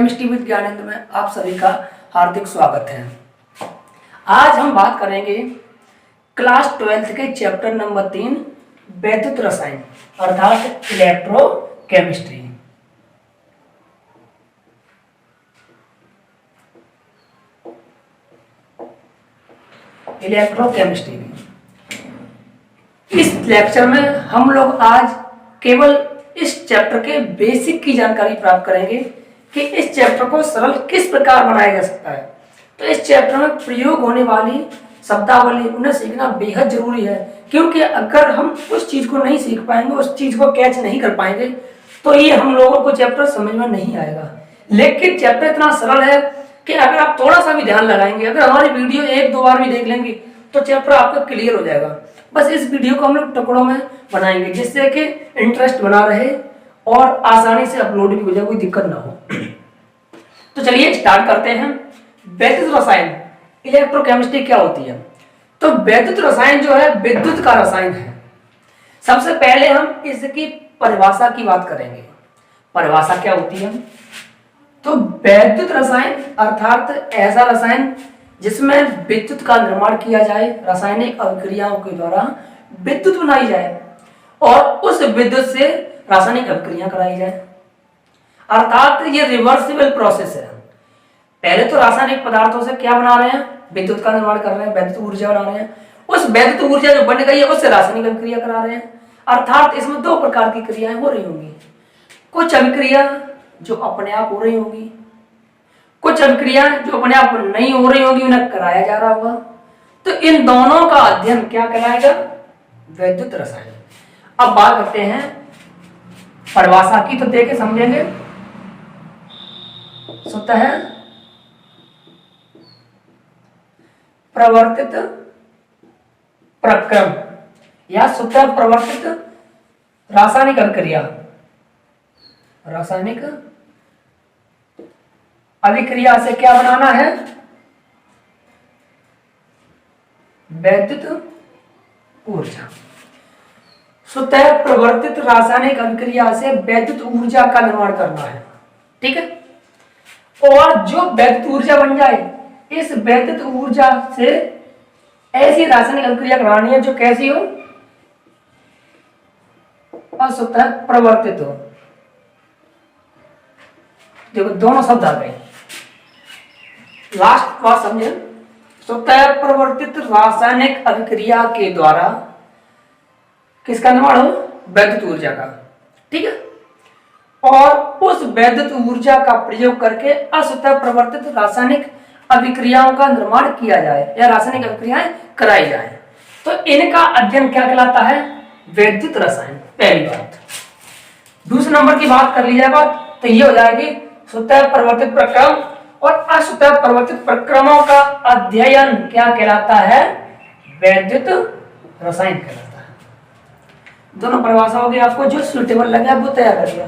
Chemistry with Gyanendra में आप सभी का हार्दिक स्वागत है। आज हम बात करेंगे क्लास 12th के चैप्टर नंबर 3 वैद्युत रसायन अर्थात इलेक्ट्रोकेमिस्ट्री। इलेक्ट्रोकेमिस्ट्री इस लेक्चर में हम लोग आज केवल इस चैप्टर के बेसिक की जानकारी प्राप्त करेंगे कि इस चैप्टर को सरल किस प्रकार बनाया जा सकता है। तो इस चैप्टर में प्रयोग होने वाली शब्दावली उन्हें सीखना बेहद जरूरी है, क्योंकि अगर हम उस चीज को नहीं सीख पाएंगे, उस चीज को कैच नहीं कर पाएंगे, तो ये हम लोगों को चैप्टर समझ में नहीं आएगा। लेकिन चैप्टर इतना सरल है कि अगर आप थोड़ा सा भी ध्यान लगाएंगे, अगर हमारी वीडियो एक दो बार भी देख लेंगे, तो चैप्टर आपका क्लियर हो जाएगा। बस इस वीडियो को हम लोग टुकड़ों में बनाएंगे जिससे कि इंटरेस्ट बना रहे और आसानी से अपलोड भी हो जाए, कोई दिक्कत ना हो। तो चलिए स्टार्ट करते हैं। वैद्युत रसायन इलेक्ट्रोकेमिस्ट्री क्या होती है? तो वैद्युत रसायन जो है विद्युत का रसायन है। सबसे पहले हम इसकी परिभाषा की बात करेंगे। परिभाषा क्या होती है? तो वैद्युत रसायन अर्थात ऐसा रसायन जिसमें विद्युत का निर्माण किया जाए, रासायनिक अभिक्रियाओं के द्वारा विद्युत बनाई जाए और उस विद्युत से रासायनिक अभिक्रिया कराई जाए। अर्थात ये रिवर्सिबल प्रोसेस है। पहले तो रासायनिक पदार्थों से क्या बना रहे हैं? विद्युत का निर्माण कर रहे हैं, वैद्युत ऊर्जा बना रहे हैं। उस वैद्युत ऊर्जा जो बन गई है उससे रासायनिक अभिक्रिया करा रहे हैं। अर्थात इसमें दो प्रकार की क्रियाएं हो रही होंगी। कुछ अभिक्रिया जो अपने आप हो रही होंगी, कुछ अभिक्रिया जो अपने आप नहीं हो रही होगी, उन्हें कराया जा रहा होगा। तो इन दोनों का अध्ययन क्या कहलाएगा? वैद्युत रसायन। अब बात करते हैं परिभाषा की, तो देखे समझेंगे। स्वतः प्रवर्तित प्रक्रम या स्वतः प्रवर्तित रासायनिक अभिक्रिया, रासायनिक अभिक्रिया से क्या बनाना है? वैद्युत ऊर्जा। स्वतः प्रवर्तित रासायनिक अभिक्रिया से वैद्युत ऊर्जा का निर्माण करना है, ठीक है। और जो वैद्युत ऊर्जा बन जाए, इस वैद्युत ऊर्जा से ऐसी रासायनिक अभिक्रिया करानी है जो कैसी हो? अस्वतः प्रवर्तित हो। देखो दोनों शब्द आ गए, लास्ट बात समझे। स्वतः प्रवर्तित रासायनिक अभिक्रिया के द्वारा किसका निर्माण हो? वैद्युत ऊर्जा का, ठीक है। और उस वैद्युत ऊर्जा का प्रयोग करके अस्वतः प्रवर्तित रासायनिक अभिक्रियाओं का निर्माण किया जाए या रासायनिक अभिक्रियाएं कराई जाए। तो इनका अध्ययन क्या कहलाता है? वैद्युत रसायन। पहली बात। दूसरे नंबर की बात कर ली जाए बात, तो ये हो जाएगी स्वतः प्रवर्तित प्रक्रम और अस्वतः प्रवर्तित प्रक्रमों का अध्ययन क्या कहलाता है? वैद्युत रसायन कहलाता है। दोनों परिभाषा होगी, आपको जो सुटेबल लगे वो तैयार कर लिया।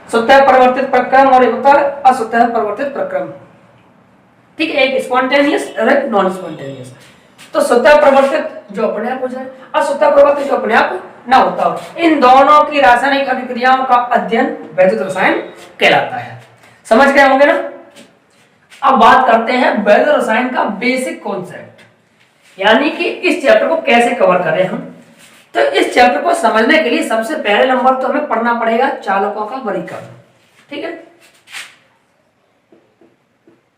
स्वतः प्रवर्तित प्रक्रम और एक होता है अस्वतः प्रवर्तित प्रक्रम, ठीक है। एक स्पॉन्टेनियस और एक नॉन स्पॉन्टेनियस। तो स्वतः प्रवर्तित जो अपने आप हो जाए, अस्वतः प्रवर्तित जो अपने आप ना होता हो, इन दोनों की रासायनिक अभिक्रियाओं का अध्ययन वैद्युत रसायन कहलाता है। समझ गए होंगे ना? अब बात करते हैं वैद्युत रसायन का बेसिक कॉन्सेप्ट, यानी कि इस चैप्टर को कैसे कवर करें हम। तो इस चैप्टर को समझने के लिए सबसे पहले नंबर तो हमें पढ़ना पड़ेगा चालकों का वर्गीकरण, ठीक है।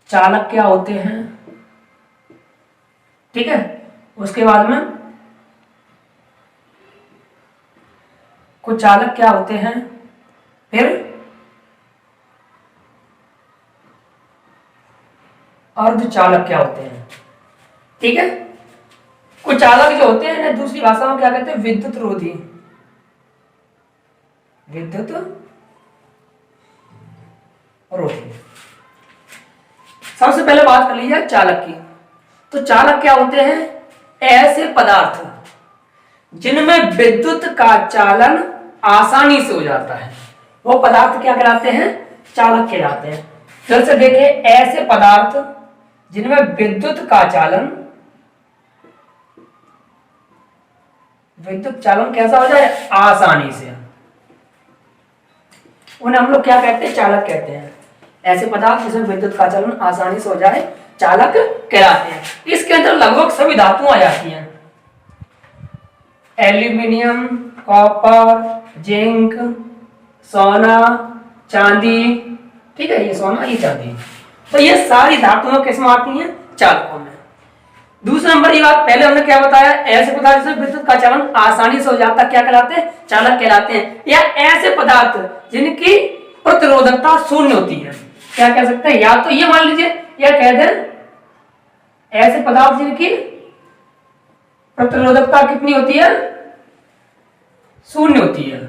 चालक क्या होते हैं, ठीक है। उसके बाद में कुछ चालक क्या होते हैं, फिर अर्धचालक क्या होते हैं, ठीक है। कुछ चालक जो होते हैं दूसरी भाषा में क्या कहते हैं? विद्युत रोधी, विद्युत रोधी। सबसे पहले बात कर लीजिए चालक की। तो चालक क्या होते हैं? ऐसे पदार्थ जिनमें विद्युत का चालन आसानी से हो जाता है, वो पदार्थ क्या कहलाते हैं? चालक कहलाते हैं। फिर से देखिए, ऐसे पदार्थ जिनमें विद्युत का चालन, विद्युत चालन कैसा हो जाए? आसानी से, उन्हें हम लोग क्या कहते हैं? चालक कहते हैं। ऐसे पदार्थ जिसमें विद्युत का चलन आसानी से हो जाए चालक कहलाते हैं। इसके अंदर लगभग सभी धातुएं आ जाती हैं, एल्यूमिनियम, कॉपर, जिंक, सोना, चांदी, ठीक है, ये सोना ये चांदी, तो ये सारी धातुएं किसमें आती हैं? चालकों में। दूसरा नंबर ये बात पहले हमने क्या बताया, ऐसे पदार्थ जिसमें विद्युत का चलन आसानी से हो जाता क्या कहलाते हैं? चालक कहलाते हैं। या ऐसे पदार्थ जिनकी प्रतिरोधकता शून्य होती है, क्या कह सकते हैं? या तो ये मान लीजिए, या कह दें ऐसे पदार्थ जिनकी प्रतिरोधकता कितनी होती है? शून्य होती है।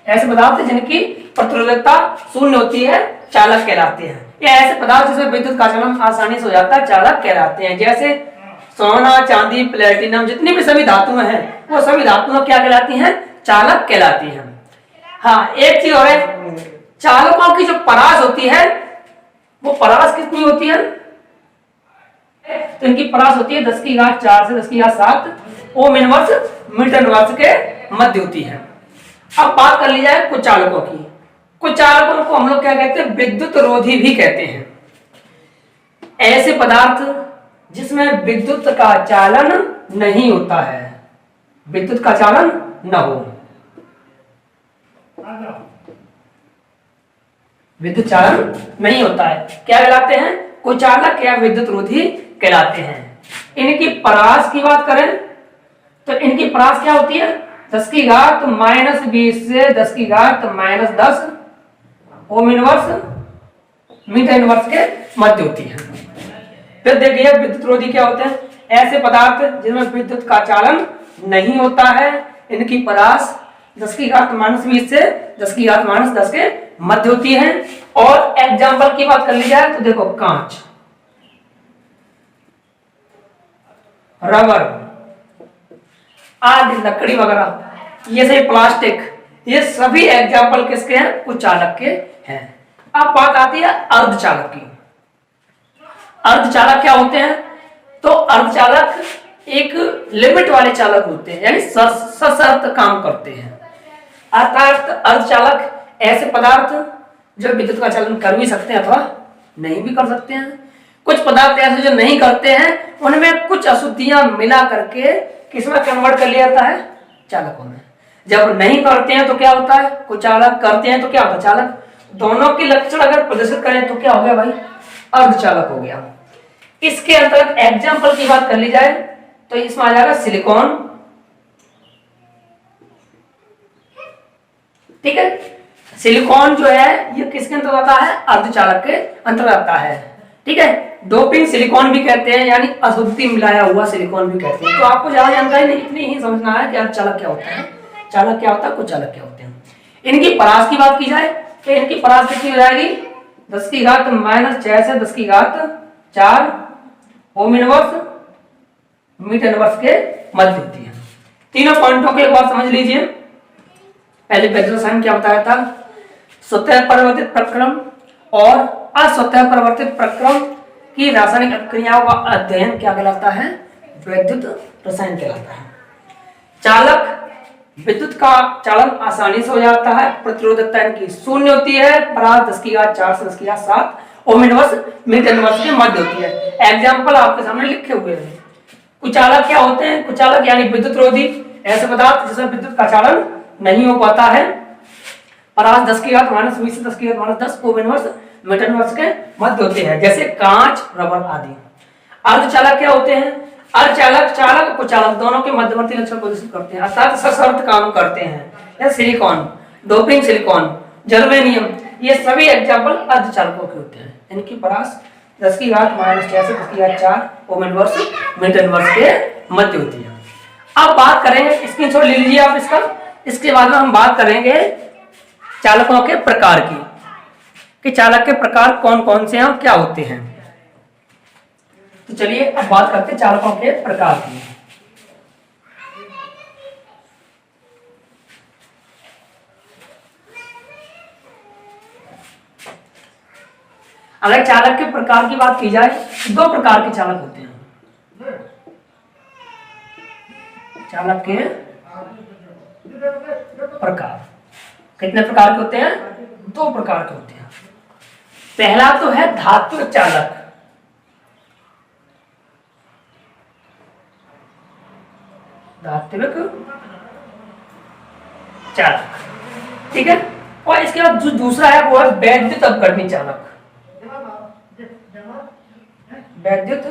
ऐसे पदार्थ जिनकी प्रतिरोधकता शून्य होती है चालक कहलाते हैं। या ऐसे पदार्थ जिसमें विद्युत का चलन आसानी से हो जाता है चालक कहलाते हैं। जैसे सोना, चांदी, प्लेटिनम, जितनी भी सभी धातुएं हैं वो सभी धातुएं क्या कहलाती हैं? चालक कहलाती हैं। हाँ, एक चीज और है, चालकों की जो परास होती है वो परास कितनी होती है? तो इनकी परास होती है 10⁴ से 10⁷ ओम इनवर्स मीटर इनवर्स के मध्य होती है। अब बात कर ली जाए कुछ चालकों की। कुछ चालकों को हम लोग क्या कहते हैं? विद्युत रोधी भी कहते हैं। ऐसे पदार्थ जिसमें विद्युत का चालन नहीं होता है, विद्युत का चालन न हो, विद्युत चालन नहीं होता है, क्या कहलाते हैं? कुचालक या विद्युत रोधी कहलाते हैं। इनकी परास की बात करें तो इनकी परास क्या होती है? 10⁻⁻20 से 10⁻−10 ओम इनवर्स मीटर इनवर्स के मध्य होती है। फिर देखिए विद्युत रोधी क्या होते हैं? ऐसे पदार्थ जिनमें विद्युत का चालन नहीं होता है, इनकी परास 10⁻⁻20 से 10⁻−10 के मध्य होती है। और एग्जाम्पल की बात कर ली जाए तो देखो कांच, रबर आदि, लकड़ी वगैरह, ये सभी प्लास्टिक, ये सभी एग्जाम्पल किसके हैं? कुछ चालक के हैं। अब बात आती है अर्धचालक की। अर्धचालक क्या होते हैं? तो अर्धचालक एक लिमिट वाले चालक होते हैं, यानी सशर्त काम करते हैं। अर्थात अर्धचालक ऐसे पदार्थ जो विद्युत का चालन कर भी सकते हैं अथवा नहीं भी कर सकते हैं। कुछ पदार्थ ऐसे जो नहीं करते हैं, उनमें कुछ अशुद्धियां मिला करके किसमें कन्वर्ट कर लिया जाता है? चालकों में। जब नहीं करते हैं तो क्या होता है? कुचालक, करते हैं तो क्या होता है? चालक। दोनों के लक्षण अगर प्रदर्शित करें तो क्या हो गया भाई? अर्धचालक हो गया। इसके अंतर्गत एग्जाम्पल की बात कर ली जाए तो इसमें आ जाएगा सिलिकॉन, ठीक है। सिलिकॉन जो है ये किसके अंतर्गत आता है? अर्धचालक के अंतर्गत आता है, ठीक है। डोपिंग सिलिकॉन भी कहते हैं, यानी अशुद्धि मिलाया हुआ सिलिकॉन भी कहते हैं। तो आपको ज्यादा जानकारी नहीं, इतनी ही समझना है कि अर्धचालक क्या होता है, चालक क्या होता है, कुछ चालक क्या होते हैं। इनकी परास की बात की जाए तो इनकी परास कितनी हो जाएगी? 10⁻⁻6 से 10⁻4 ओम इनवर्स मीटर इनवर्स के मध्य होती है। तीनों पॉइंटों को एक बार समझ लीजिए। पहले विद्युत रसायन क्या बताया था? स्वतः परिवर्तित प्रक्रम और अस्वतः परिवर्तित प्रक्रम की रासायनिक क्रियाओं का अध्ययन क्या कहलाता है? विद्युत रसायन कहलाता है। चालक, विद्युत का चालन आसानी से हो जाता है, प्रतिरोधकता इनकी शून्य होती है, परास 10⁴ से 10⁷ ओम इनवर्स मीटर इनवर्स के मध्य होती है। एग्जाम्पल आपके सामने लिखे हुए हैं। कुचालक क्या होते हैं? कुचालक यानी विद्युत रोधी, ऐसे पदार्थ जिसमें विद्युत का चालन नहीं हो पाता है, परास 10⁻⁻20 से 10⁻10 ओम इनवर्स मीटर इनवर्स के मध्य होते हैं, जैसे कांच, रबर आदि। अर्धचालक क्या होते हैं? अर्धचालक चालक और कुचालक दोनों के मध्यवर्ती लक्षण प्रदर्शित करते हैं, अर्थात सशर्त काम करते हैं। जैसे सिलिकॉन, डोपिंग सिलिकॉन, जर्मेनियम, ये सभी एग्जाम्पल अर्धचालकों के होते हैं। इनकी परास 10⁻⁻6 से 10⁻4 ओम इनवर्स मीटर इनवर्स के मध्य होती है। अब बात करेंगे, स्क्रीनशॉट ले लीजिए आप इसका। इसके बाद में हम बात करेंगे चालकों के प्रकार की, कि चालक के प्रकार कौन कौन से हैं और क्या होते हैं। तो चलिए अब बात करते हैं चालकों के प्रकार की। अगर चालक के प्रकार की बात की जाए तो दो प्रकार के चालक होते हैं। चालक के प्रकार कितने प्रकार के होते हैं? दो प्रकार के होते हैं। पहला तो है धात्विक चालक। धात्विक चालक, ठीक है। और इसके बाद जो दूसरा है वो है वैद्युत अपघटनी चालक। वैद्युत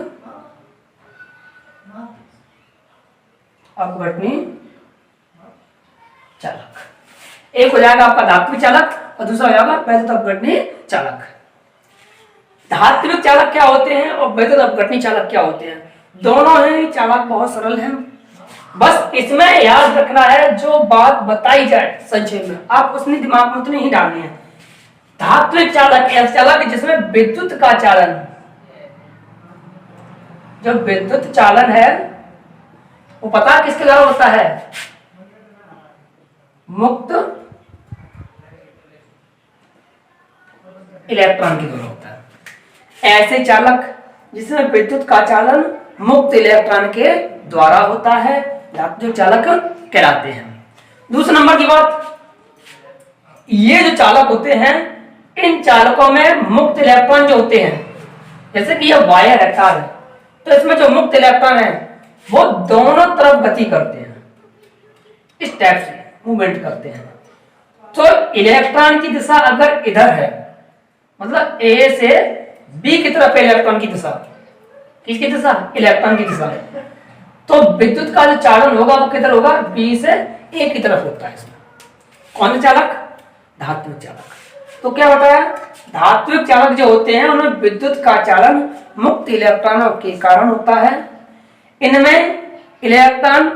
अपघटनी चालक। एक हो जाएगा आपका धात्विक चालक और दूसरा हो जाएगा वैद्युत अपघटनी चालक। धात्विक चालक क्या होते हैं और वैद्युत अपघटनी चालक क्या होते हैं? दोनों ही चालक बहुत सरल हैं। बस इसमें याद रखना है जो बात बताई जाए संक्षेप में, आप उसने दिमाग में उतनी ही डालनी है। धात्विक चालक ऐसा चालक जिसमें विद्युत का चालन, जो विद्युत चालन है वो पता किसके द्वारा होता है? मुक्त इलेक्ट्रॉन के द्वारा होता है। ऐसे चालक जिसमें विद्युत का चालन मुक्त इलेक्ट्रॉन के द्वारा होता है धात्विक चालक कहलाते हैं। दूसरे नंबर की बात, ये जो चालक होते हैं इन चालकों में मुक्त इलेक्ट्रॉन जो होते हैं, जैसे कि यह वायर है तार है, तो इसमें जो मुक्त इलेक्ट्रॉन है वो दोनों तरफ गति करते हैं, इस टाइप से मूवमेंट करते हैं। तो इलेक्ट्रॉन की दिशा अगर इधर है, मतलब ए से बी की तरफ इलेक्ट्रॉन की दिशा, किसकी दिशा? इलेक्ट्रॉन की दिशा। तो विद्युत का जो चालन होगा वो किधर होगा? बी से ए की तरफ होता है। इसमें कौन सा चालक? धात्विक चालक। तो क्या बताया? धात्विक चालक जो होते हैं उनमें विद्युत का चालन मुक्त इलेक्ट्रॉनों के कारण होता है। इनमें इलेक्ट्रॉन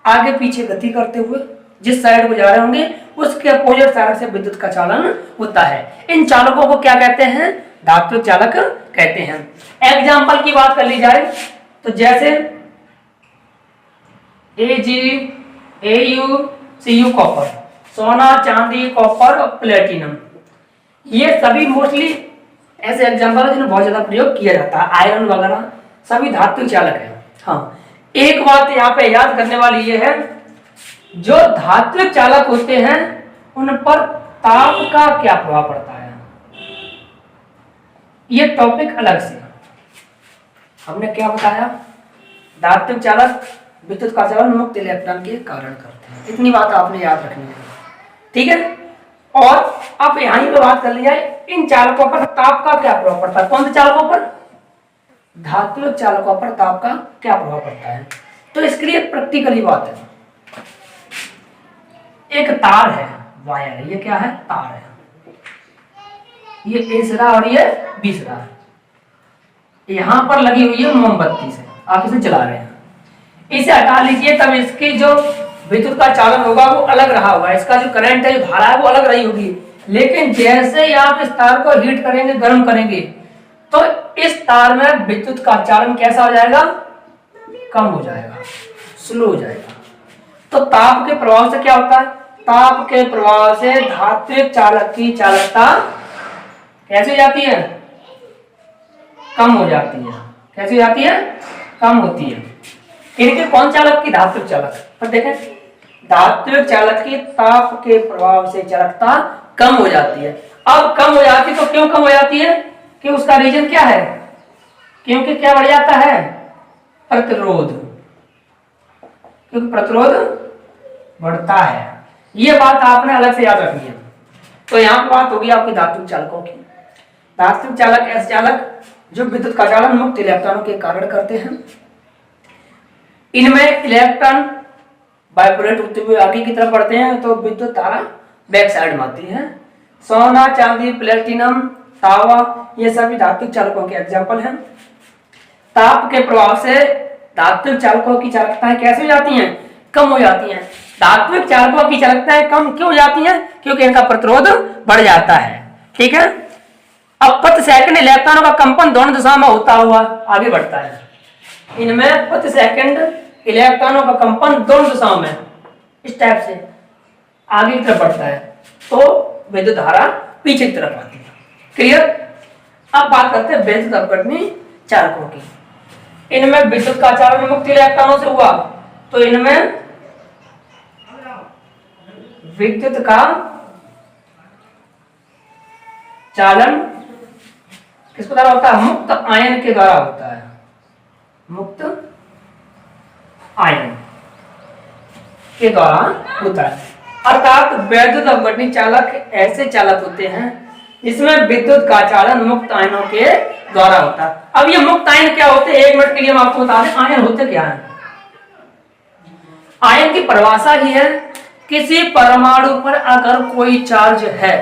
आगे पीछे गति करते हुए जिस साइड को जा रहे होंगे उसके अपोजिट साइड से विद्युत का चालन होता है। इन चालकों को क्या कहते हैं? धात्विक चालक कहते हैं। एग्जाम्पल की बात कर ली जाए तो जैसे Ag, Au, Cu कॉपर, सोना, चांदी, कॉपर और प्लेटिनम, ये सभी मोस्टली ऐसे एग्जाम्पल है जिन्हें बहुत ज्यादा प्रयोग किया जाता है। आयरन वगैरह सभी धात्विक चालक है। हाँ, एक बात यहाँ पे याद करने वाली ये है, जो धात्विक चालक होते हैं उन पर ताप का क्या प्रभाव पड़ता है, ये टॉपिक अलग से। हमने क्या बताया? धात्विक चालक विद्युत का चालन मुक्त इलेक्ट्रॉन के कारण करते हैं, इतनी बात आपने याद रखनी है, ठीक है। और अब यहीं पे बात कर ली जाए इन चालकों पर ताप का क्या प्रभाव पड़ता है। कौन से चालकों पर? धात्विक चालकों पर ताप का क्या प्रभाव पड़ता है। तो इसके लिए प्रैक्टिकली बात है, एक तार है, वायर है, ये क्या है? तार है, ये ए सिरा और ये बी सिरा, यहां पर लगी हुई है मोमबत्ती से, आप इसे जला रहे हैं, इसे हटा लीजिए तब इसकी जो विद्युत का चालन होगा वो अलग रहा होगा, इसका जो करंट है, जो धारा है वो अलग रही होगी। लेकिन जैसे ही आप इस तार को हीट करेंगे, गर्म करेंगे, तो इस तार में विद्युत का चालन कैसा हो जाएगा? कम हो जाएगा, स्लो हो जाएगा। तो ताप के प्रभाव से क्या होता है? ताप के प्रभाव से धात्विक चालक की चालकता कैसे हो जाती है? कम हो जाती है। कैसे हो जाती है? कम होती है। इनके कौन चालक की? धात्विक चालक। पर देखें, धात्विक चालक की ताप के प्रभाव से चालकता कम हो जाती है। अब कम हो जाती है तो क्यों कम हो जाती है? कि उसका रीजन क्या है? क्योंकि क्या बढ़ जाता है? प्रतिरोध, क्योंकि प्रतिरोध बढ़ता है। ये बात आपने अलग से याद रखनी है। तो यहाँ पर बात होगी आपकी धात्विक चालकों की। धात्विक चालक ऐसे चालक जो विद्युत का चालन मुक्त इलेक्ट्रॉनों के कारण करते हैं। इनमें इलेक्ट्रॉन वाइब्रेट होते हुए आगे की तरफ बढ़ते हैं तो विद्युत धारा बैक साइड में आती है। सोना, चांदी, प्लेटिनम, तांबा, ये सभी धात्विक चालकों के एग्जाम्पल हैं। ताप के प्रभाव से धात्विक चालकों की चालकताएं कैसे हो जाती हैं? कम हो जाती हैं। धात्विक चालकों की चालकताएं कम क्यों हो जाती हैं? क्योंकि इनका प्रतिरोध बढ़ जाता है। ठीक है। अब प्रति सेकंड इलेक्ट्रॉनों का कंपन दोनों दिशा में होता हुआ आगे बढ़ता है। इनमें प्रति सेकंड इलेक्ट्रॉनों का कंपन दोनों दिशाओं में इस टाइप से आगे की तरफ बढ़ता है तो विद्युत धारा पीछे की तरफ आती है। क्लियर। अब बात करते हैं विद्युत अपघटनी चालकों की। इनमें विद्युत का चालन मुक्त इलेक्ट्रॉनों से हुआ तो इनमें विद्युत का चालन किसके द्वारा होता है? मुक्त आयन के द्वारा होता है, मुक्त आयन के द्वारा होता है। अर्थात वैद्युत अपघटनी चालक ऐसे चालक होते हैं जिसमें विद्युत का चालन मुक्त आयनों के द्वारा होता है। अब ये मुक्त आयन क्या होते हैं, 1 मिनट के लिए हम आपको बता दें आयन होते क्या है। आयन की परिभाषा ही है किसी परमाणु पर अगर कोई चार्ज है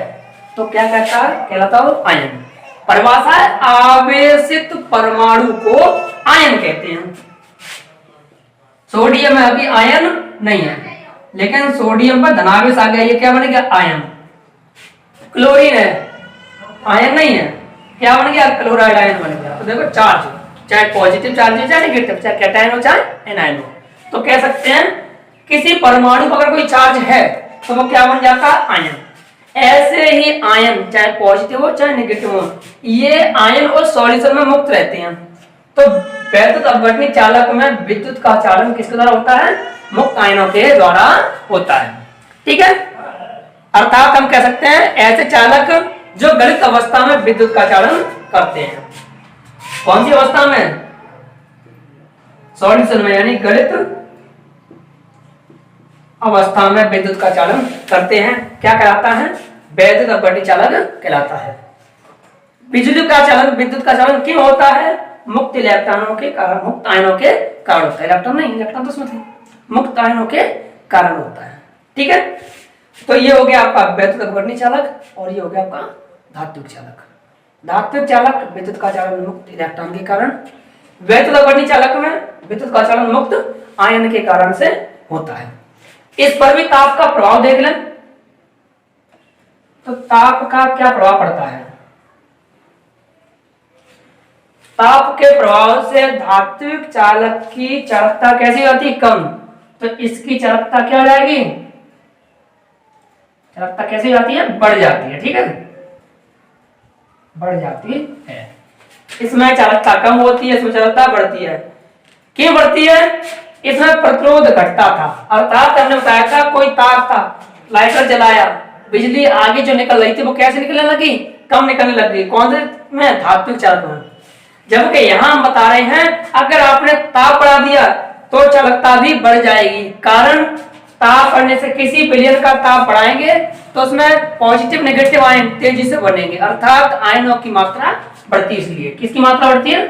तो क्या कहता है, कहलाता है आयन। परिभाषा है आवेशित परमाणु को आयन कहते हैं। सोडियम है अभी आयन नहीं है, लेकिन सोडियम पर धनावेश आ गया, ये क्या बन गया? आयन। क्लोरीन है आयन नहीं है, क्या बन गया? क्लोराइड आयन बन गया। तो देखो चार्ज, चाहे पॉजिटिव चार्ज हो चाहे नेगेटिव, चाहे कैटायन हो चाहे एनायन हो, तो कह सकते हैं किसी परमाणु पर अगर कोई चार्ज है तो वो क्या बन जाता है? आयन। ऐसे ही आयन चाहे पॉजिटिव हो चाहे नेगेटिव हो, ये आयन और सॉल्यूशन में मुक्त रहते हैं। तो वैद्युत अपघटनी चालक में विद्युत का चालन किसके द्वारा होता है? मुक्त आयनों के द्वारा होता है। ठीक है, अर्थात हम कह सकते हैं ऐसे चालक जो गलित अवस्था में विद्युत का चालन करते हैं। कौन सी अवस्था में? सॉल्यूशन में, यानी गलित अवस्था में विद्युत का चालन करते हैं। क्या कहलाता है? वैद्युत अपघटनी चालक कहलाता है। बिजली का चालन, विद्युत का चालन क्यों होता है? मुक्त इलेक्ट्रॉनों के कारण, मुक्त आयनों के कारण होता है। इलेक्ट्रॉन नहीं, इलेक्ट्रॉन तो उसमें थे, मुक्त आयनों के कारण होता है। ठीक है, तो ये हो गया आपका वैद्युत अपघटनी चालक और ये हो गया आपका धात्विक चालक। धात्विक चालक विद्युत का चालन मुक्त इलेक्ट्रॉन के कारण, वैद्युत अपघटनी चालक में विद्युत का चालन मुक्त आयन के कारण से होता है। इस पर भी ताप का प्रभाव देख लें, तो ताप का क्या प्रभाव पड़ता है? ताप के प्रभाव से धात्विक चालक की चालकता कैसी होती है? कम। तो इसकी चालकता क्या हो जाएगी? चालकता कैसी जाती है? बढ़ जाती है। ठीक है, बढ़ जाती है। इसमें चालकता कम होती है, इसमें चालकता बढ़ती है। क्यों बढ़ती है? इसमें प्रतिरोध घटता था। अर्थात हमने बताया था कोई तार था, लाइटर जलाया, बिजली आगे जो निकल रही थी वो कैसे निकलने लगी? कम निकलने लगी। कौन से में? धात्विक चालक में। जबकि यहां हम बता रहे हैं अगर आपने ताप बढ़ा दिया तो चालकता भी बढ़ जाएगी। कारण ताप बढ़ने से, किसी विलयन का ताप बढ़ाएंगे तो उसमें पॉजिटिव नेगेटिव आयन तेजी से बनेंगे, अर्थात आयनों की मात्रा बढ़ती। इसलिए किसकी मात्रा बढ़ती है?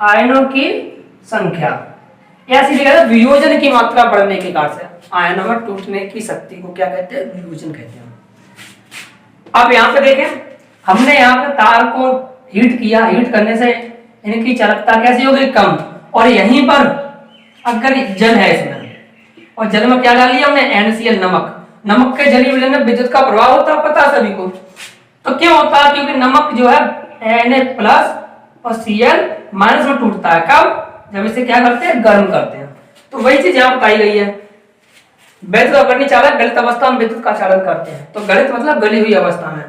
आयनों की संख्या, या सीधे वियोजन की मात्रा बढ़ने के कारण से आयनों में टूटने की शक्ति को क्या कहते हैं? वियोजन कहते हैं। अब यहाँ पे देखें, हमने यहाँ पे तार को हीट किया, हीट करने से इनकी चालकता कैसी हो गई? कम। और यहीं पर अगर जल है इसमें, और जल में क्या डाल लिया हमने? NaCl, नमक। नमक के जलीय विलयन में विद्युत का प्रभाव होता है, पता सभी को। तो क्यों होता है? क्योंकि नमक जो है Na+ और Cl- में टूटता है। कब? जब इसे क्या करते हैं? गर्म करते हैं। तो वही चीज यहाँ बताई गई है। वैद्युत अपघटनी चालक गलित अवस्था में विद्युत का चालन करते हैं। तो गलित मतलब गली हुई अवस्था में।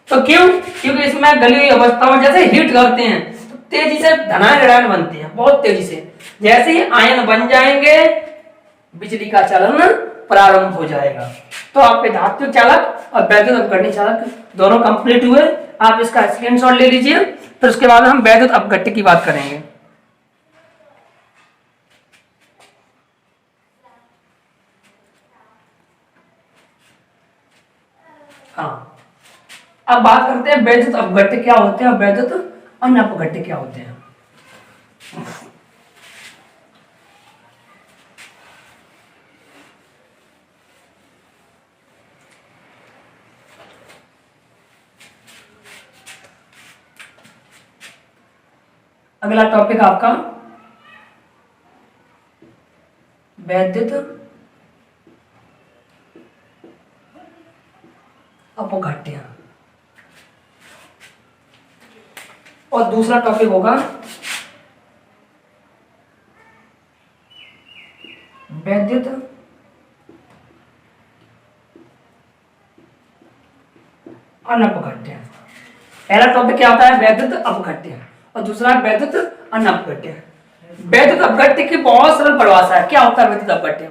तो क्यों? क्योंकि इसमें गली हुई अवस्था में जैसे हीट करते हैं तो तेजी से धनायन ऋणायन बनते हैं, बहुत तेजी से। जैसे ही आयन बन जाएंगे बिजली का चालन प्रारंभ हो जाएगा। तो आपके धात्विक चालक और वैद्युत अपघटनी चालक दोनों कंप्लीट हुए। आप इसका स्क्रीनशॉट ले लीजिए, फिर उसके बाद हम वैद्युत अपघट्य की बात करेंगे। हाँ, अब बात करते हैं वैद्युत अपघट्य क्या होते हैं और वैद्युत अनअपघट्य क्या होते हैं। अगला टॉपिक आपका वैद्युत अपघट्य और दूसरा टॉपिक होगा वैद्युत अनअपघट्य। पहला टॉपिक क्या होता है? वैद्युत अपघट्य और दूसरा वैद्युत अनअपघट्य। वैद्युत अपघट्य की बहुत सरल परिभाषा है। क्या होता है वैद्युत अपघट्य?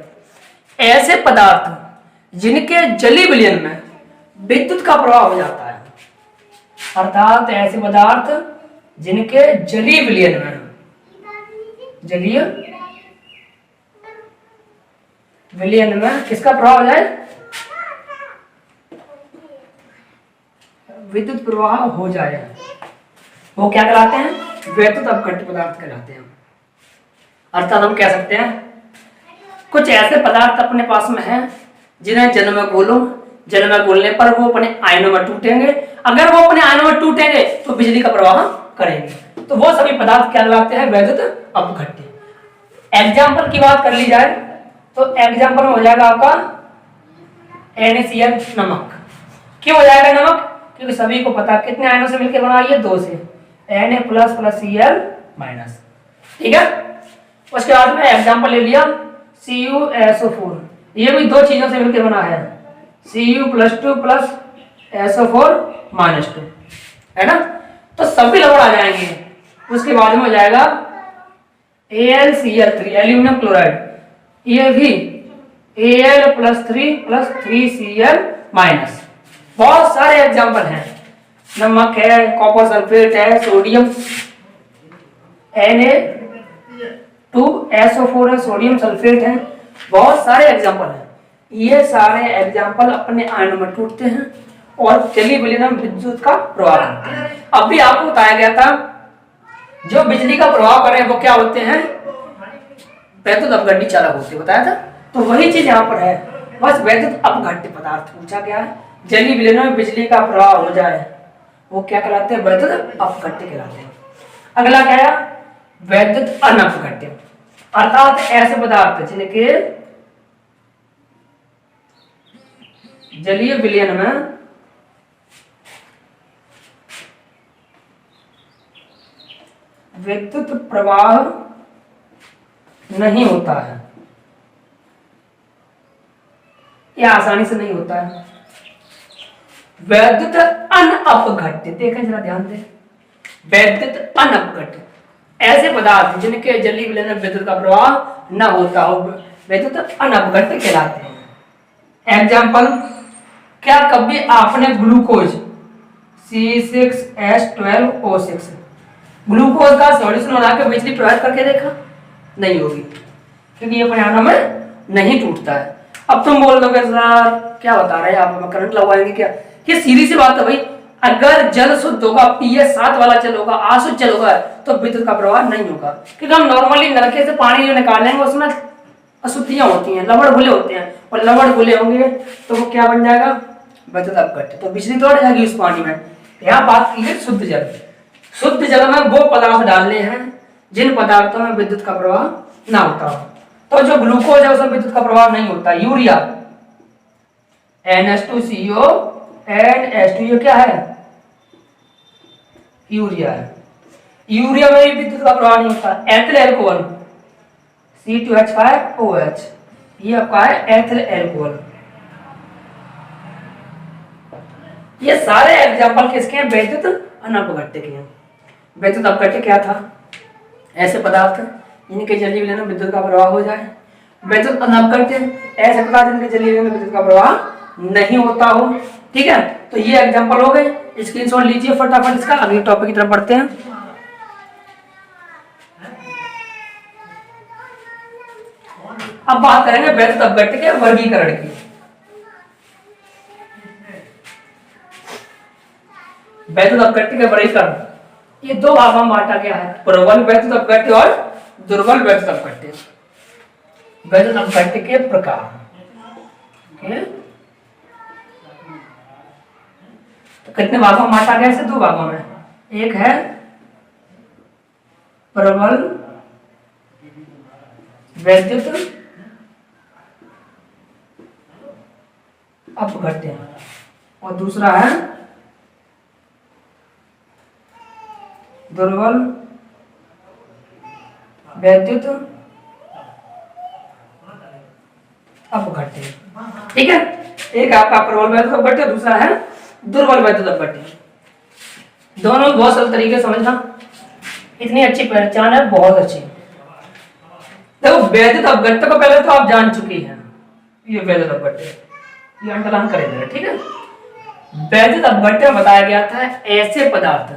ऐसे पदार्थ जिनके जलीय विलयन में विद्युत का प्रवाह हो जाता है, अर्थात ऐसे पदार्थ जिनके जलीय विलयन में, जलीय विलयन में किसका प्रभाव हो जाए, विद्युत प्रवाह हो जाए, वो क्या कहलाते हैं, वैद्युत अपघट्य पदार्थ कहलाते हैं। अर्थात हम कह सकते हैं कुछ ऐसे पदार्थ अपने पास में हैं जिन्हें जल में घोलो, जल में घोलने पर वो अपने आयनों में टूटेंगे, अगर वो अपने आयनों में टूटेंगे तो बिजली का प्रवाह करेंगे, तो वो सभी पदार्थ क्या कहलाते हैं, वैद्युत अपघट्य। एग्जाम्पल की बात कर ली जाए तो एग्जाम्पल में हो जाएगा आपका NaCl नमक। क्यों हो जाएगा नमक, क्योंकि सभी को पता कितने आयनों से मिलकर बना है, 2 से, Na plus plus Cl minus. ठीक है, उसके बाद में एग्जाम्पल ले लिया CuSO4, ये भी 2 चीजों से मिलकर बना है, Cu plus 2 plus SO4 minus 2, है ना, तो सभी लवण आ जाएंगे। उसके बाद में हो जाएगा AlCl3 एल्यूमिनियम क्लोराइड, ये भी Al plus 3 plus 3Cl minus. बहुत सारे एग्जाम्पल हैं, नमक है, कॉपर सल्फेट है, सोडियम Na2SO4 है, सोडियम सल्फेट है, बहुत सारे एग्जाम्पल हैं। ये सारे एग्जाम्पल अपने आयनों में टूटते हैं और जलीय विलयन में विद्युत का प्रवाह करते हैं। अभी आपको बताया गया था जो बिजली का प्रवाह करें वो क्या होते हैं, वैद्युत अपघट्य चालक होते हैं, बताया था। तो वही चीज यहाँ पर है, बस वैद्युत अपघट्य पदार्थ पूछा गया है, जलीय विलयन में बिजली का प्रवाह हो जाए वो क्या कहलाते हैं, वैद्युत अपघट्य कहलाते हैं। अगला क्या है, वैद्युत अनपघट्य, अर्थात ऐसे पदार्थ जिनके जलीय विलयन में विद्युत प्रवाह नहीं होता है या आसानी से नहीं होता है। वैद्युत अनपघट्य, देखें जरा ध्यान दें, वैद्युत अनपघट्य ऐसे पदार्थ जिनके जलीय विलयन में विद्युत का प्रवाह न होता हो, वैद्युत अनपघट्य कहलाते हैं। एग्जाम्पल, क्या कभी आपने ग्लूकोज C6H12O6 ग्लूकोज का सॉल्यूशन बना के बिजली प्रवाहित करके देखा? नहीं होगी, क्योंकि ये अपने आयनों में नहीं टूटता है। अब तुम बोल दोगे सर क्या बता रहे हैं आप, हमें करंट लगवाएंगे क्या? ये सीधी सी बात है भाई, अगर जल शुद्ध होगा, pH 7 वाला जल होगा, अशुद्ध जल होगा, तो विद्युत का प्रवाह नहीं होगा। क्योंकि हम नॉर्मली नलके से पानी जो निकालेंगे उसमें अशुद्धियां होती हैं, लवण घुले होते हैं, और लवण घुले होंगे तो वो क्या बन जाएगा, वैद्युत अपघट्य, तो बिजली दौड़ जाएगी उस पानी में। यहाँ बात की है शुद्ध जल। शुद्ध जल में वो पदार्थ डालने हैं जिन पदार्थों में विद्युत का प्रवाह ना होता हो। तो जो ग्लूकोज है उसमें विद्युत का प्रवाह नहीं होता। यूरिया NH2CO NH2 क्या है, यूरिया है, यूरिया में भी विद्युत का प्रवाह नहीं होता। एथिल एल्कोहल C2H5OH, ये आपका है एथिल एल्कोहल। ये सारे एग्जाम्पल किसके हैं, वैद्युत अनपघट्य के हैं। वैद्युत अपघट्य क्या था, ऐसे पदार्थ जिनके जलीय विलयन में विद्युत का प्रवाह हो जाए। वैद्युत अनपघट्य ऐसे पदार्थ जिनके जलीय विलयन में विद्युत का प्रवाह नहीं होता हो। ठीक है, तो ये एग्जाम्पल हो गए, स्क्रीनशॉट लीजिए फटाफट इसका। अगले टॉपिक की तरफ बढ़ते हैं। अब बात करेंगे वैद्युत अपघट्य के वर्गीकरण की। वैद्युत अपघट्य के वर्गीकरण ये 2 भागों में बांटा गया है, प्रबल वैद्युत अपघट्य और दुर्बल वैद्युत अपघट्य। वैद्युत अपघट्य के प्रकार तो कितने भागों में बांटा गया, इसे 2 भागों में। एक है प्रबल वैद्युत अपघट्य और दूसरा है दुर्बल वैद्युत अपघट्य। ठीक है, एक आपका प्रबल वैद्युत अपघट्य, दूसरा है दुर्बल वैद्युत अपघट्य। दोनों बहुत सरल तरीके से समझना, इतनी अच्छी पहचान है, बहुत अच्छी। देखो वैद्युत अपघट्य को पहले तो आप जान चुकी हैं, ये वैद्युत अपघट्य, ये अंडरलाइन करेंगे। ठीक है, वैद्युत अपघट्ट में बताया गया था ऐसे पदार्थ,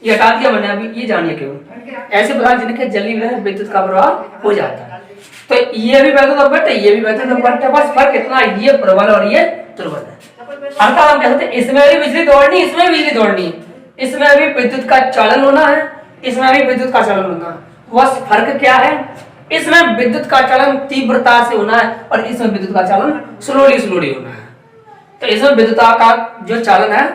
ये हटा दिया मैंने अभी, ये जानिए क्यों, ऐसे पदार्थ जिनके जलीय विलयन में विद्युत का प्रवाह हो जाता है। तो ये भी वैद्युत अपघट्ट है, ये भी वैद्युत अपघट्ट है, बस फर्क इतना, ये प्रबल और ये दुर्बल है। अर्थात हम कह सकते हैं इसमें भी बिजली दौड़नी, इसमें बिजली दौड़नी, इसमें भी विद्युत का चालन होना है, इसमें भी विद्युत का चालन होना है। बस फर्क क्या है, इसमें विद्युत का चालन तीव्रता से होना है और इसमें विद्युत का चालन स्लोली स्लोली होना है। तो इसमें विद्युत का जो चालन है,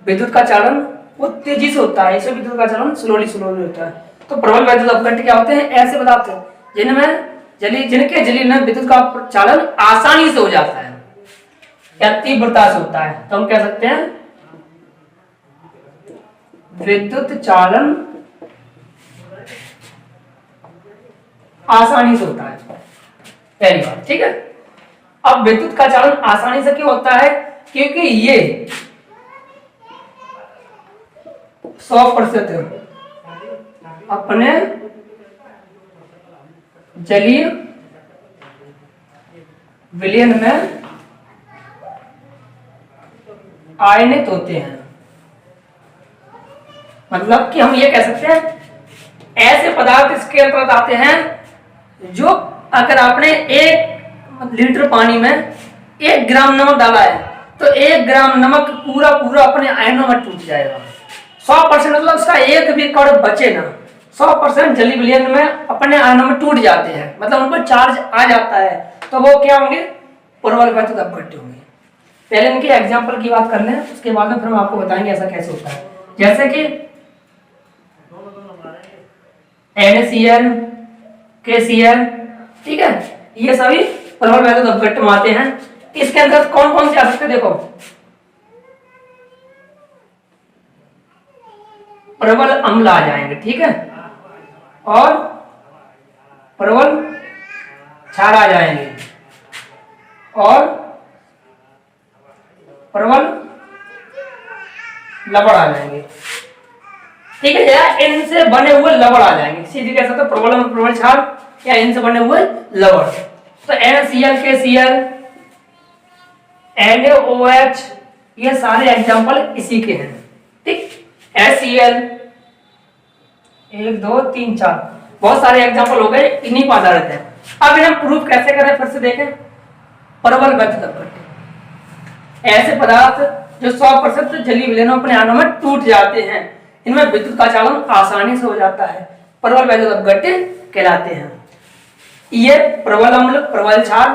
विद्युत का चालन वो तेजी से होता है, इसमें विद्युत का चालन स्लोली स्लोली होता है। तो प्रबल वैद्युत अपघट्ट क्या होते हैं, ऐसे पदार्थ जिनमें जिनके जलीय में विद्युत का चालन आसानी से हो जाता है या तीव्रता से होता है। तो हम कह सकते हैं विद्युत चालन आसानी से होता है, पहली बात, ठीक है। अब विद्युत का चालन आसानी से क्यों होता है, क्योंकि ये 100% अपने जलीय विलयन में आयनित होते हैं। मतलब कि हम ये कह सकते हैं ऐसे पदार्थ इसके अंतर्गत आते हैं जो अगर आपने 1 लीटर पानी में 1 ग्राम नमक डाला है तो 1 ग्राम नमक पूरा पूरा अपने आयनों में टूट जाएगा। 100% मतलब उसका एक भी कण बचे ना, 100% जलीय विलयन में अपने आयनों में टूट जाते हैं, मतलब उनको चार्ज आ जाता है। तो वो क्या होंगे, प्रबल वैद्युत अपघट्ट होंगे। पहले इनके एग्जाम्पल की बात कर लें, उसके बाद में फिर हम आपको बताएंगे ऐसा कैसे होता है। जैसे कि NaCl, KCl, ठीक है, ये सभी प्रबल वैद्युत अपघट्ट में आते हैं। इसके अंदर कौन कौन से आ सकते हैं, देखो प्रबल अम्ल आ जाएंगे, ठीक है, और प्रबल क्षार आ जाएंगे और प्रबल लवण आ जाएंगे, ठीक है, या इनसे बने हुए लवण आ जाएंगे। सीधी कह सकते प्रबल अम्ल, प्रबल क्षार या इनसे बने हुए लवण। तो NaCl, KCl, NaOH, ये सारे एग्जाम्पल इसी के हैं, ठीक। HCl 1 2 3 4 बहुत सारे एग्जाम्पल हो गए, इन्हीं पर आधारित है। अब इन्हें प्रूफ कैसे करें, फिर से देखें। प्रबल वैद्युत अपघट्ट ऐसे पदार्थ जो 100% जलीय विलयन में अपने आयनों में टूट जाते हैं, इनमें विद्युत का चालन आसानी से हो जाता है, प्रबल वैद्युत अपघट्ट कहलाते हैं। ये प्रबल अम्ल, प्रबल क्षार,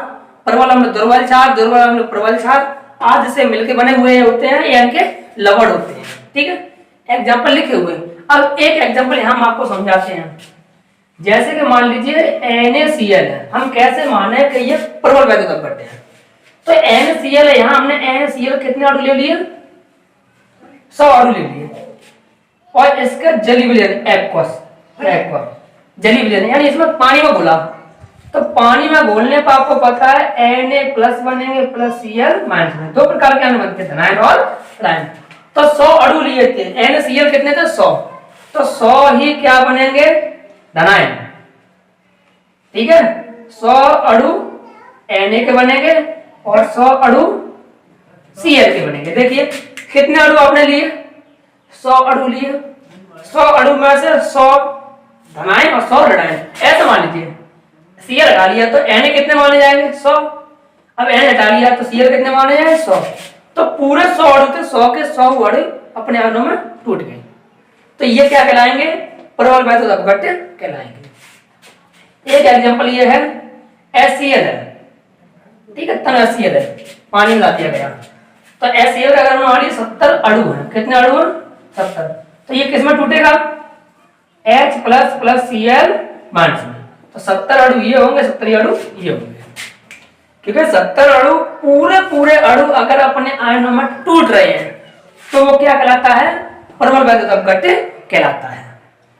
प्रबल अम्ल दुर्बल क्षार, दुर्बल अम्ल प्रबल क्षार आदि से मिलकर बने हुए होते हैं, या इनके लवण होते हैं, ठीक है। एग्जाम्पल लिखे हुए। अब एक एग्जाम्पल यहां हम आपको समझाते हैं। जैसे कि मान लीजिए NaCl है, हम कैसे माने कि ये प्रबल वैद्युत अपघट्ट है। तो NaCl है, यहां हमने NaCl कितने अणु ले लिए, 100 अणु ले लिए, और इसका जलीय विलयन एक्वस जलीय विलयन यानी इसमें पानी में घुला। तो पानी में घोलने पर आपको पता है Na+ बनेंगे प्लस Cl-, दो प्रकार के अणु बनते हैं, धनायन और ऋणायन। तो 100 अणु लिए थे, NaCl कितने थे, 100, तो 100 ही क्या बनेंगे, धनायन, ठीक है। 100 अणु Na के बनेंगे और 100 अणु Cl के बनेंगे। देखिए कितने अणु आपने लिए, 100 अणु लिए, 100 अणु में से 100 धनायन और 100 ऋणायन, ऐसे मान लीजिए। Cl हटा लिया तो Na कितने माने जाएंगे, 100। अब Na हटा लिया तो Cl कितने माने जाएंगे, 100। तो पूरे 100 अणु थे, 100 के 100 अणु अपने आयनों में टूट गए। तो ये क्या कहलाएंगे, प्रबल वैद्युत अपघट्ट कहलाएंगे। एक एग्जांपल ये है HCl है, ठीक है, तन HCl है, पानी मिला दिया गया। तो HCl अगर मान लीजिए 70 अणु है, कितने अणु हैं, 70, तो ये किसमें टूटेगा, H++ Cl-। तो 70 अणु ये होंगे, 70 अणु ये होंगे, क्योंकि 70 अणु पूरे अणु अगर अपने आयनों में टूट रहे हैं तो वो क्या कहलाता है, प्रबल वैद्युत अपघट्ट कहलाता है,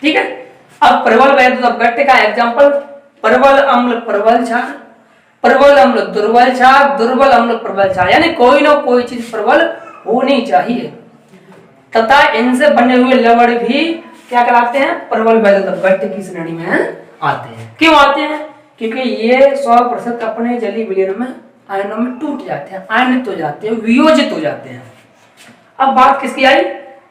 ठीक है। अब प्रबल वैद्युत अपघट्ट का एग्जांपल प्रबल अम्ल प्रबल क्षार, प्रबल अम्ल दुर्बल क्षार, दुर्बल अम्ल प्रबल क्षार, यानी कोई ना कोई चीज प्रबल होनी चाहिए, तथा इनसे बने हुए लवण भी क्या कहलाते हैं, प्रबल वैद्युत अपघट्ट की श्रेणी में आते हैं। क्यों आते हैं, क्योंकि ये 100% अपने जलीय विलयन में आयनों में टूट जाते हैं, आयनित हो जाते हैं, वियोजित हो जाते हैं। अब बात किसकी आई?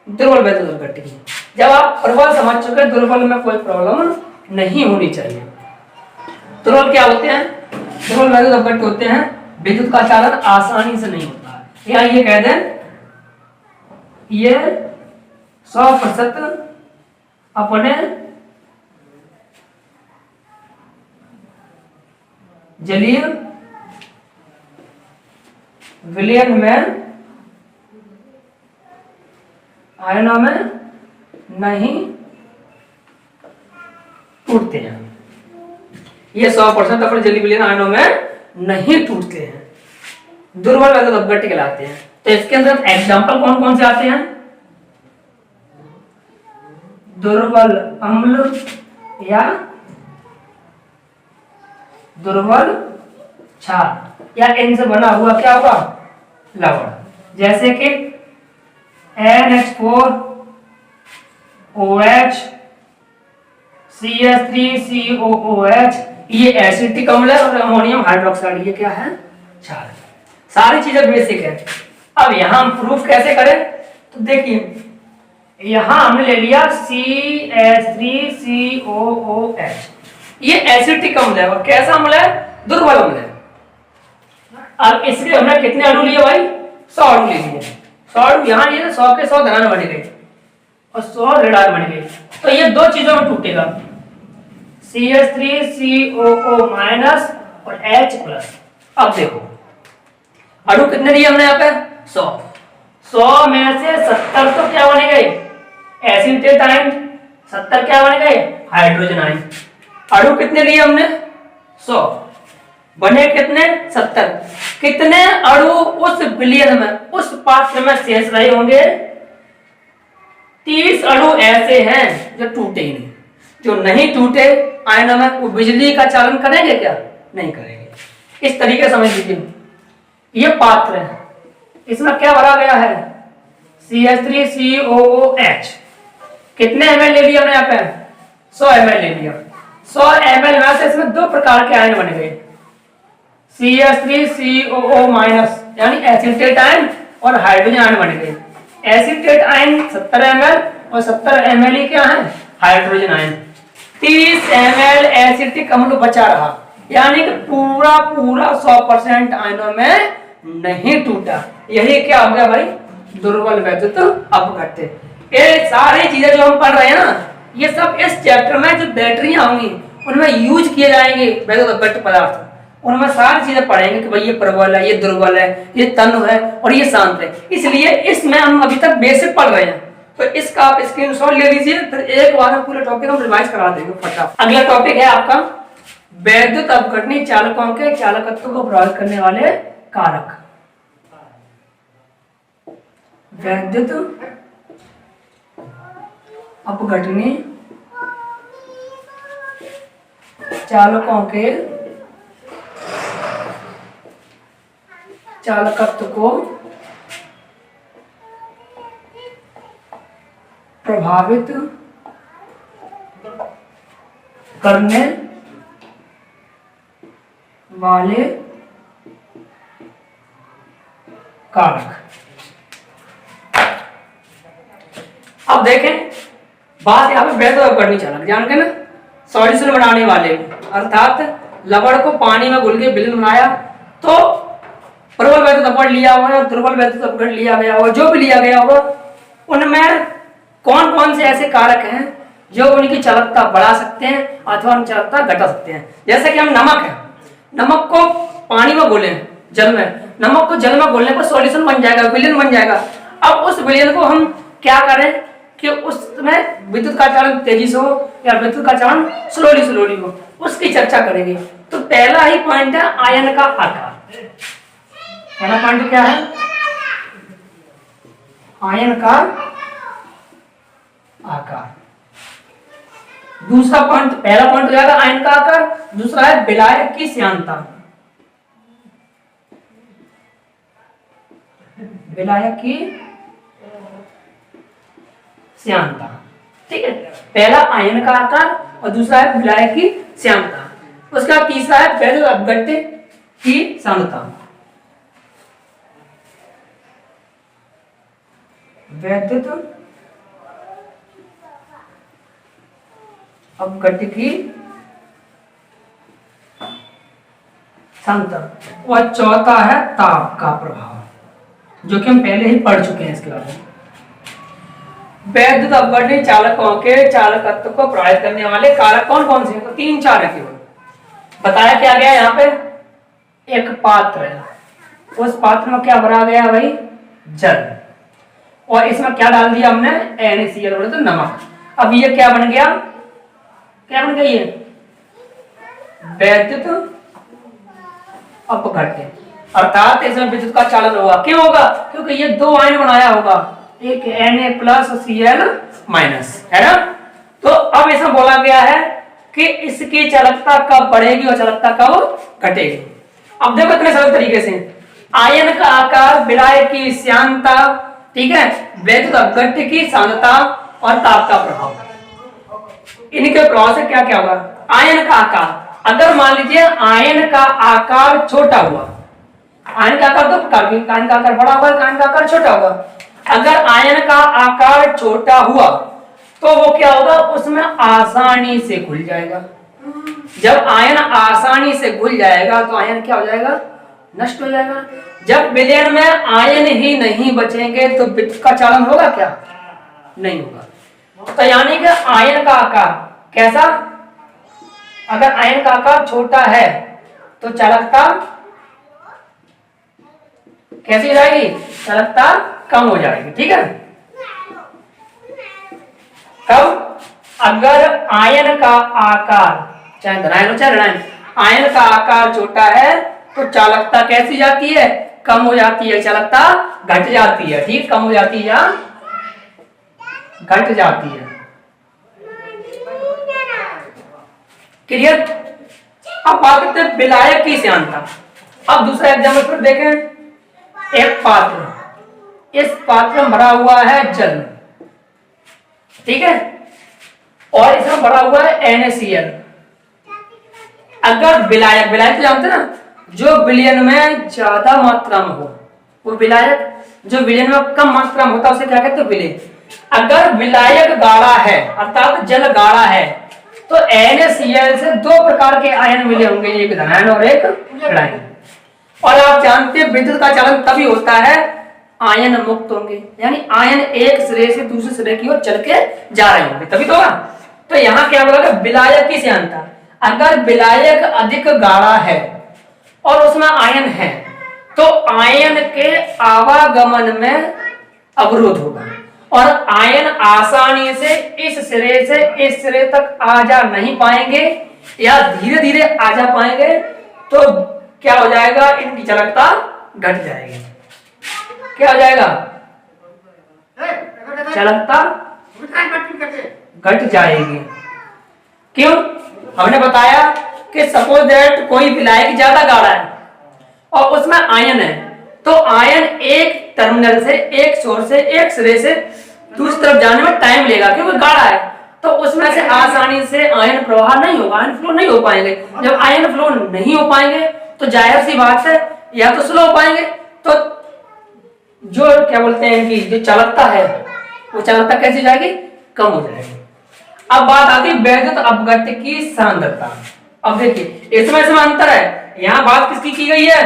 दुर्बल वैद्युत अपघट्य की। जब आप प्रबल समझ चुके, दुर्बल में कोई प्रॉब्लम नहीं होनी चाहिए। दुर्बल क्या होते हैं? दुर्बल वैद्युत अपघट्य होते हैं विद्युत का चालन आसानी से नहीं होता है, या ये कह दें ये 100% अपने जलीय विलयन में आयनों में नहीं टूटते हैं। ये 100% अपने जलीय विलयन आयनों में नहीं टूटते हैं, दुर्बल वैद्युत अपघट्य कहलाते हैं। तो इसके अंदर एग्जाम्पल कौन कौन से आते हैं? दुर्बल अम्ल या दुर्बल क्षार, या इनसे बना हुआ क्या होगा? लवण, जैसे कि NH4 OH CH3COOH, ये एसिटिक अम्ल है, और अमोनियम हाइड्रोक्साइड ये क्या है? क्षार। सारी चीजें बेसिक है। अब यहां हम प्रूफ कैसे करें? तो देखिए यहां हमने ले लिया CH3COOH, ये एसिटिक अम्ल है। और कैसा अम्ल है? दुर्बल अम्ल है। अब इसके हमने कितने अणु लिए भाई? 100 अणु ले लिए। 100 अणु यहाँ लिए 100 के 100 धनात्मक बन गए और 100 ऋणात्मक बन गए। तो ये दो चीजों में टूटेगा, CH3COO- और H+। अब देखो अणु कितने लिए हमने यहाँ पे? 100। 100 में से 70 तो क्या बने गए? Acetate ion. 70 क्या बने गए? Hydrogen ion. अणु कितने लिए हमने? 100, बने कितने? 70। कितने अणु उस विलयन में, उस पात्र में शेष रहे होंगे? 30 अणु ऐसे हैं जो टूटे ही नहीं। जो नहीं टूटे आयनों में, वो बिजली का चालन करेंगे क्या? नहीं करेंगे। इस तरीके से समझ लीजिए, ये पात्र है, इसमें क्या भरा गया है? CH3COOH। कितने ml ले लिया हमने यहाँ पे? 100 ml ले लिया। 100 ml में से इसमें दो प्रकार के आयन बन गए, CH3COO- यानी एसिटेट आयन और हाइड्रोजन आयन बन गए। एसिटेट आयन 70 ml और 70 ml ही क्या है? Hydrogen ion. 30 ml एसिटिक अम्ल बचा रहा, यानी कि पूरा 100% आयनों में नहीं टूटा। यही क्या हो गया भाई? दुर्बल वैद्युत अपघट्य। ये सारी चीजें जो हम पढ़ रहे हैं ना, ये सब इस चैप्टर में जो बैटरियां होंगी उनमें यूज किए जाएंगे वैद्युत अपघट्य पदार्थ। उनमें सारी चीजें पढ़ेंगे कि भाई ये प्रबल है, ये दुर्बल है, ये तन्व है और ये शांत है। इसलिए इसमें हम अभी तक बेसिक पढ़ रहे हैं, तो इसका आप स्क्रीनशॉट ले लीजिए, फिर एक बार हम पूरे टॉपिक हम रिवाइज करा देंगे फटाफट। अगला टॉपिक है आपका वैद्युत अपघटनी चालकों के चालकत्व को प्रभावित करने वाले कारक। वैद्युत अपघटनी चालकों के चालकत्व को प्रभावित करने वाले कारक। अब देखें बात यहाँ पे वैद्युत अपघटनी चालक जान के ना, सॉल्यूशन बनाने वाले, अर्थात लवण को पानी में घुल के विलयन बनाया, तो प्रबल वैद्युत अपघटन लिया हुआ है, दुर्बल वैद्युत अपघटन लिया गया होगा, जो भी लिया गया होगा, उनमें कौन कौन से ऐसे कारक हैं जो उनकी चालकता बढ़ा सकते हैं अथवा उनकी चालकता घटा सकते हैं। जैसे कि हम नमक है, नमक को पानी में घोलें, जल में, नमक को जल में घोलने पर सॉल्यूशन बन जाएगा, विलयन बन जाएगा। अब उस विलयन को हम क्या करें कि उसमें विद्युत का चालन तेजी से हो या विद्युत का चालन स्लोली हो, उसकी चर्चा करेंगे। तो पहला ही पॉइंट है आयन का आकार। पहला पॉइंट क्या है? आयन का आकार। दूसरा पॉइंट, पहला पॉइंट हो जाएगा आयन का आकार, दूसरा है विलायक की श्यानता। विलायक की श्यानता, ठीक है। पहला आयन का आकार और दूसरा है विलायक की श्यानता। उसका तीसरा है वैद्युत अपघट्य की सांद्रता। वैद्युत अपघटिकी सांतन। और चौथा है ताप का प्रभाव, जो कि हम पहले ही पढ़ चुके हैं इसके बारे में। वैद्युत अपघटनी चालकों के चालकत्व को प्रभावित करने वाले कारक कौन कौन से हैं? तो 3-4 है केवल। बताया क्या गया यहाँ पे? एक पात्र है, उस पात्र में क्या भरा गया भाई? जल। और इसमें क्या डाल दिया हमने? NaCl बोले तो नमक। अब ये क्या बन गया? क्या बन गया ये? वैद्युत अपघट्य, अर्थात इसमें विद्युत का चालन होगा। क्यों होगा? क्योंकि ये 2 आयन बनाया होगा, एक Na+Cl- है ना। तो अब इसमें बोला गया है कि इसकी चालकता कब बढ़ेगी और चालकता कब घटेगी। अब देखो इतने सरल तरीके से, आयन का आकार, विलायक की श्यानता, ठीक है, वैद्युत अपघट्य की सांद्रता और ताप का प्रभाव। इनके प्रभाव से क्या क्या होगा? आयन का आकार, अगर मान लीजिए आयन का आकार छोटा हुआ, आयन का आकार 2 प्रकार के, आयन का आकार बड़ा हुआ, आयन का आकार छोटा हुआ। अगर आयन का आकार छोटा हुआ तो वो क्या होगा? उसमें आसानी से घुल जाएगा। जब आयन आसानी से घुल जाएगा तो आयन क्या हो जाएगा? नष्ट हो जाएगा। जब विलयन में आयन ही नहीं बचेंगे तो विद्युत का चालन होगा क्या? नहीं होगा। तो यानी कि आयन का आकार कैसा? अगर आयन का आकार छोटा है तो चालकता कैसी हो जाएगी? चालकता कम हो जाएगी, ठीक है। कब? अगर आयन का आकार, चाहे धनायन हो चाहे ऋणायन, आयन का आकार छोटा है तो चालकता कैसी जाती है? कम हो जाती है, चालकता घट जाती है, ठीक, कम हो जाती है या घट जाती है। क्लियर? अब बात करते हैं विलायक की श्यानता। अब दूसरा एग्जाम्पल फिर देखें। एक पात्र, इस पात्र में भरा हुआ है जल, ठीक है, और इसमें भरा हुआ है NaCl। अगर विलायक, विलायक तो जानते ना, जो विलयन में ज्यादा मात्रा में हो वो विलायक, जो विलयन में कम मात्रा में होता है उसे क्या कहते हैं? विलय। अगर विलायक गाढ़ा है अर्थात जल गाढ़ा है तो NaCl से 2 प्रकार के आयन मिले होंगे, एक धनायन और एक ऋणायन। और आप जानते हैं विद्युत का चालन तभी होता है आयन मुक्त होंगे, यानी आयन एक सिरे से दूसरे सिरे की ओर चल के जा रहे होंगे, तभी तो होगा। तो यहाँ क्या बोला? विलायक की श्यानता। अगर विलायक अधिक गाढ़ा है और उसमें आयन है तो आयन के आवागमन में अवरोध होगा और आयन आसानी से इस सिरे से इस सिरे तक आ जा नहीं पाएंगे या धीरे धीरे आ जा पाएंगे, तो क्या हो जाएगा? इनकी चालकता घट जाएगी। क्या हो जाएगा? चालकता घट जाएगी। क्यों? हमने बताया कि सपोज दैट कोई विलायक ज्यादा गाढ़ा है और उसमें आयन है, तो आयन एक टर्मिनल से, एक छोर से, एक सिरे से दूसरी तरफ जाने में टाइम लेगा क्योंकि गाढ़ा है, तो उसमें से आसानी से आयन प्रवाह नहीं होगा, आयन फ्लो नहीं हो पाएंगे। जब आयन फ्लो नहीं हो पाएंगे तो जाहिर सी बात है या तो स्लो हो पाएंगे, तो जो क्या बोलते हैं कि जो चालकता है वो चालकता कैसी जाएगी? कम हो जाएगी। अब बात आती है वैद्युत अपघट्य की सांद्रता। अब देखिए इसमें अंतर है, यहाँ बात किसकी की गई है?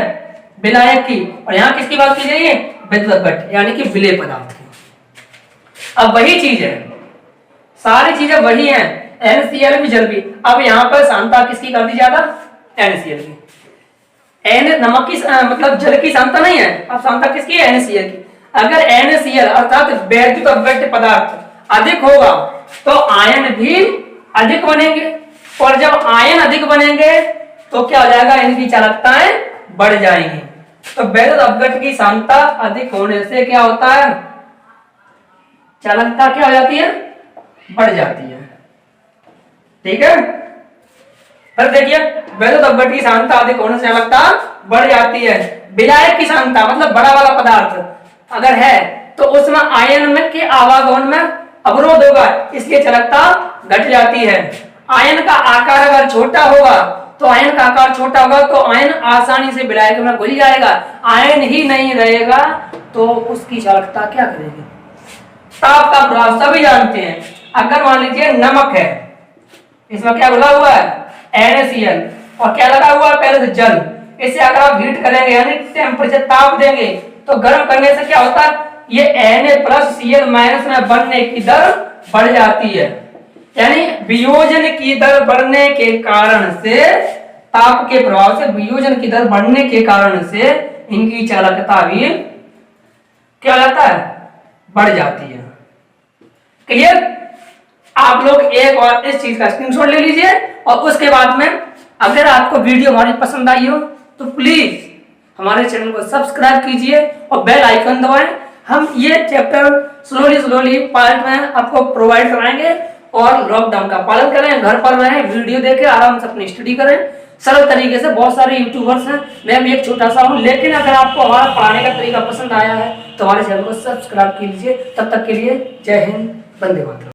विलायक की, और यहाँ किसकी बात की गई है? विद्युत अपघट्य यानी कि विलेय पदार्थ की। अब वही चीज है, सारी चीजें वही हैं, NaCl भी जल भी। अब यहाँ पर सांद्रता किसकी कर दी ज्यादा? NaCl की। नमक की मतलब जल की सांद्रता नहीं है, अब सांद्रता किसकी है? NaCl की। अगर NaCl अर्थात वैद्युत अपघट्य पदार्थ अधिक होगा तो आयन भी अधिक बनेंगे, और जब आयन अधिक बनेंगे तो क्या हो जाएगा? इनकी चालकताएं बढ़ जाएंगी। तो वैद्युत अपघट्य की सांद्रता अधिक होने से क्या होता है? चालकता क्या हो जाती है? बढ़ जाती है, ठीक है। फिर देखिए वैद्युत अपघट्य की सांद्रता अधिक होने से चालकता बढ़ जाती है। विलायक की सांद्रता मतलब बड़ा वाला पदार्थ अगर है तो उसमें आयन में के आवागमन में अवरोध होगा, इसलिए चालकता घट जाती है। आयन का आकार अगर छोटा होगा तो आयन का आकार छोटा होगा तो आयन आसानी से विलायक में घुल जाएगा। आयन ही नहीं रहेगा तो उसकी चालकता क्या करेगी? ताप का प्रभाव सभी जानते हैं। अगर मान लीजिए नमक है, इसमें क्या घुला हुआ है, NaCl, और क्या लगा हुआ है पहले से जल। इसे अगर आप हीट करेंगे यानी टेम्परेचर ताप देंगे तो गर्म करने से क्या होता है, ये Na+Cl- में बनने की दर बढ़ जाती है। यानी वियोजन की दर बढ़ने के कारण से, ताप के प्रभाव से वियोजन की दर बढ़ने के कारण से इनकी चालकता भी क्या हो जाता है, बढ़ जाती है। क्लियर? आप लोग एक और इस चीज का स्क्रीनशॉट ले लीजिए, और उसके बाद में अगर आपको वीडियो हमारी पसंद आई हो तो प्लीज हमारे चैनल को सब्सक्राइब कीजिए और बेल आइकन दबाएं। हम ये चैप्टर स्लोली पार्ट में आपको प्रोवाइड कराएंगे, और लॉकडाउन का पालन करें, घर पर रहें, वीडियो देखें, आराम से अपनी स्टडी करें सरल तरीके से। बहुत सारे यूट्यूबर्स हैं, मैं भी एक छोटा सा हूं, लेकिन अगर आपको हमारा पढ़ाने का तरीका पसंद आया है तो हमारे चैनल को सब्सक्राइब कीजिए। तब तक के लिए जय हिंद, वंदे मातरम।